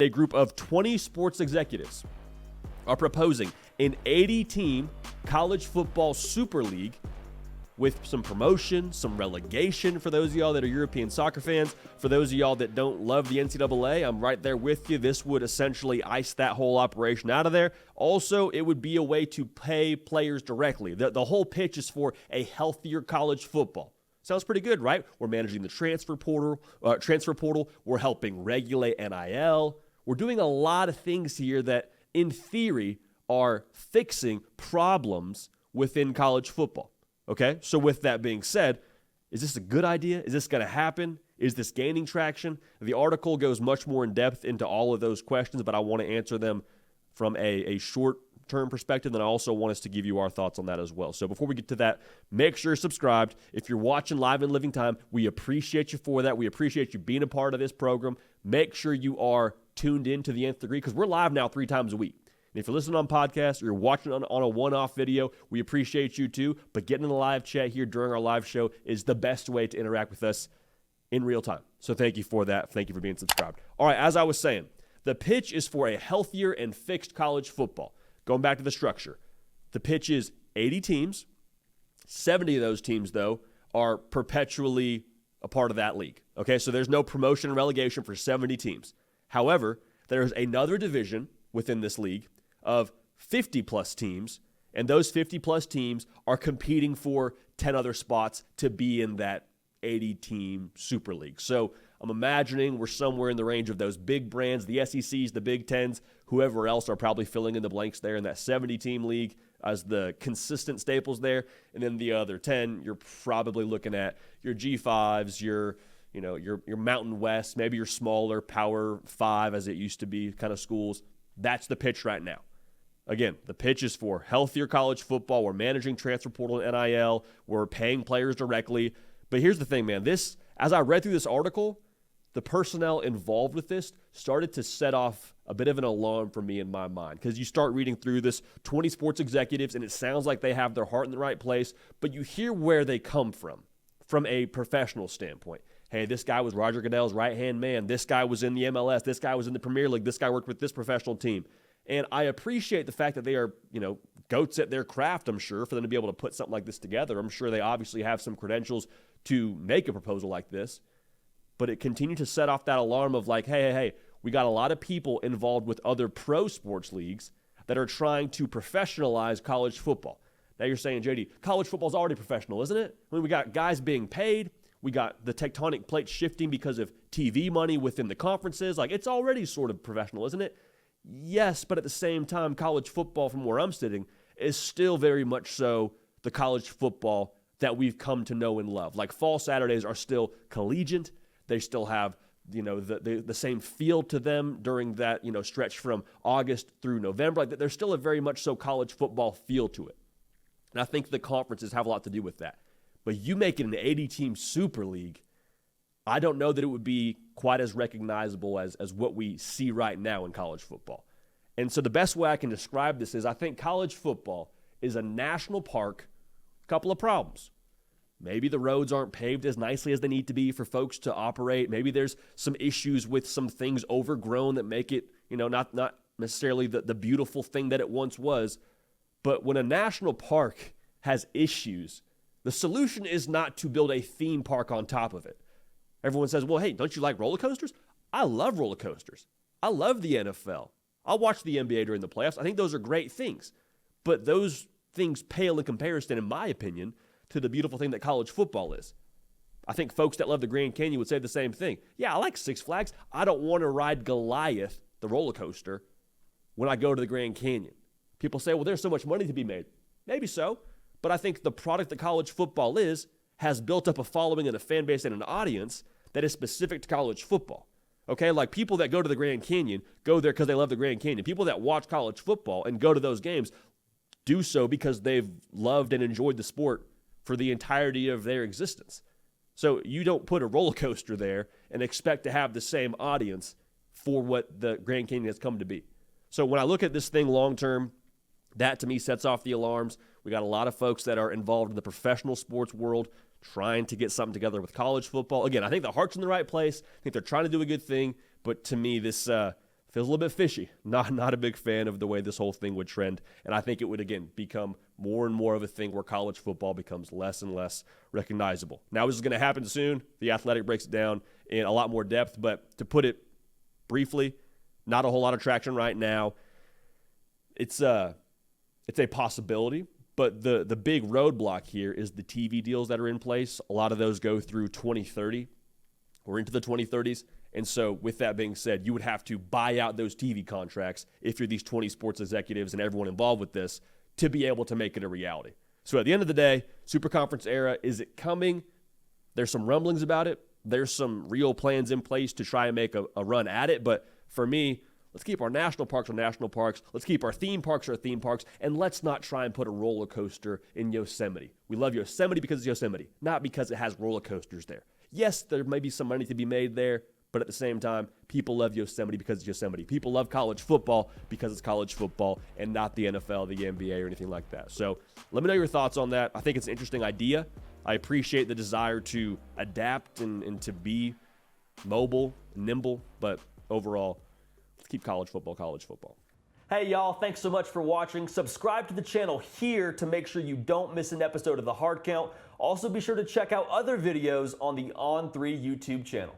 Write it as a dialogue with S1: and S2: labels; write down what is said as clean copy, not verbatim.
S1: A group of 20 sports executives are proposing an 80-team college football super league with some promotion, some relegation for those of y'all that are European soccer fans. For those of y'all that don't love the NCAA, I'm right there with you. This would essentially ice that whole operation out of there. Also, it would be a way to pay players directly. The whole pitch is for a healthier college football. Sounds pretty good, right? We're managing the transfer portal. We're helping regulate NIL. We're doing a lot of things here that, in theory, are fixing problems within college football. Okay? So with that being said, is this a good idea? Is this going to happen? Is this gaining traction? The article goes much more in depth into all of those questions, but I want to answer them from a short-term perspective, and I also want us to give you our thoughts on that as well. So before we get to that, make sure you're subscribed. If you're watching live in living time, we appreciate you for that. We appreciate you being a part of this program. Make sure you are tuned in to the nth degree because we're live now 3 times a week. And if you're listening on podcast or you're watching on a one-off video, we appreciate you too. But getting in the live chat here during our live show is the best way to interact with us in real time. So thank you for that. Thank you for being subscribed. All right, as I was saying, the pitch is for a healthier and fixed college football. Going back to the structure, the pitch is 80 teams. 70 of those teams, though, are perpetually a part of that league. Okay, so there's no promotion and relegation for 70 teams. However, there's another division within this league of 50-plus teams, and those 50-plus teams are competing for 10 other spots to be in that 80-team Super League. So I'm imagining we're somewhere in the range of those big brands, the SECs, the Big Tens, whoever else are probably filling in the blanks there in that 70-team league as the consistent staples there. And then the other 10, you're probably looking at your G5s, your Mountain West, maybe your smaller Power 5 as it used to be kind of schools. That's the pitch right now. Again, the pitch is for healthier college football. We're managing transfer portal and NIL. We're paying players directly. But here's the thing, man. As I read through this article, the personnel involved with this started to set off a bit of an alarm for me in my mind because you start reading through this 20 sports executives, and it sounds like they have their heart in the right place, but you hear where they come from a professional standpoint. Hey, this guy was Roger Goodell's right-hand man. This guy was in the MLS. This guy was in the Premier League. This guy worked with this professional team. And I appreciate the fact that they are, goats at their craft, I'm sure, for them to be able to put something like this together. I'm sure they obviously have some credentials to make a proposal like this. But it continued to set off that alarm of like, hey, we got a lot of people involved with other pro sports leagues that are trying to professionalize college football. Now you're saying, JD, college football is already professional, isn't it? I mean, we got guys being paid. We got the tectonic plates shifting because of TV money within the conferences. Like, it's already sort of professional, isn't it? Yes, but at the same time, college football, from where I'm sitting, is still very much so the college football that we've come to know and love. Like, fall Saturdays are still collegiate. They still have, the same feel to them during that, stretch from August through November. Like, there's still a very much so college football feel to it. And I think the conferences have a lot to do with that. But you make it an 80-team Super League, I don't know that it would be quite as recognizable as what we see right now in college football. And so the best way I can describe this is I think college football is a national park, a couple of problems. Maybe the roads aren't paved as nicely as they need to be for folks to operate. Maybe there's some issues with some things overgrown that make it, not necessarily the beautiful thing that it once was. But when a national park has issues, the solution is not to build a theme park on top of it. Everyone says, well, hey, don't you like roller coasters? I love roller coasters. I love the NFL. I'll watch the NBA during the playoffs. I think those are great things. But those things pale in comparison, in my opinion, to the beautiful thing that college football is. I think folks that love the Grand Canyon would say the same thing. Yeah, I like Six Flags. I don't want to ride Goliath, the roller coaster, when I go to the Grand Canyon. People say, well, there's so much money to be made. Maybe so. But I think the product that college football has built up a following and a fan base and an audience that is specific to college football. Okay, like people that go to the Grand Canyon go there because they love the Grand Canyon. People that watch college football and go to those games do so because they've loved and enjoyed the sport for the entirety of their existence. So you don't put a roller coaster there and expect to have the same audience for what the Grand Canyon has come to be. So when I look at this thing long term, that to me sets off the alarms. We got a lot of folks that are involved in the professional sports world trying to get something together with college football. Again, I think the heart's in the right place. I think they're trying to do a good thing. But to me, this feels a little bit fishy. Not a big fan of the way this whole thing would trend. And I think it would, again, become more and more of a thing where college football becomes less and less recognizable. Now, this is going to happen soon. The Athletic breaks it down in a lot more depth. But to put it briefly, not a whole lot of traction right now. It's a possibility. But the big roadblock here is the TV deals that are in place. A lot of those go through 2030. We're into the 2030s. And so with that being said, you would have to buy out those TV contracts if you're these 20 sports executives and everyone involved with this to be able to make it a reality. So at the end of the day, Super Conference era, is it coming? There's some rumblings about it. There's some real plans in place to try and make a run at it. But for me, let's keep our national parks our national parks. Let's keep our theme parks our theme parks. And let's not try and put a roller coaster in Yosemite. We love Yosemite because it's Yosemite, not because it has roller coasters there. Yes, there may be some money to be made there. But at the same time, people love Yosemite because it's Yosemite. People love college football because it's college football and not the NFL, the NBA, or anything like that. So let me know your thoughts on that. I think it's an interesting idea. I appreciate the desire to adapt and to be mobile, nimble. But overall, let's keep college football college football. Hey, y'all, thanks so much for watching. Subscribe to the channel here to make sure you don't miss an episode of The Hard Count. Also, be sure to check out other videos on the On3 YouTube channel.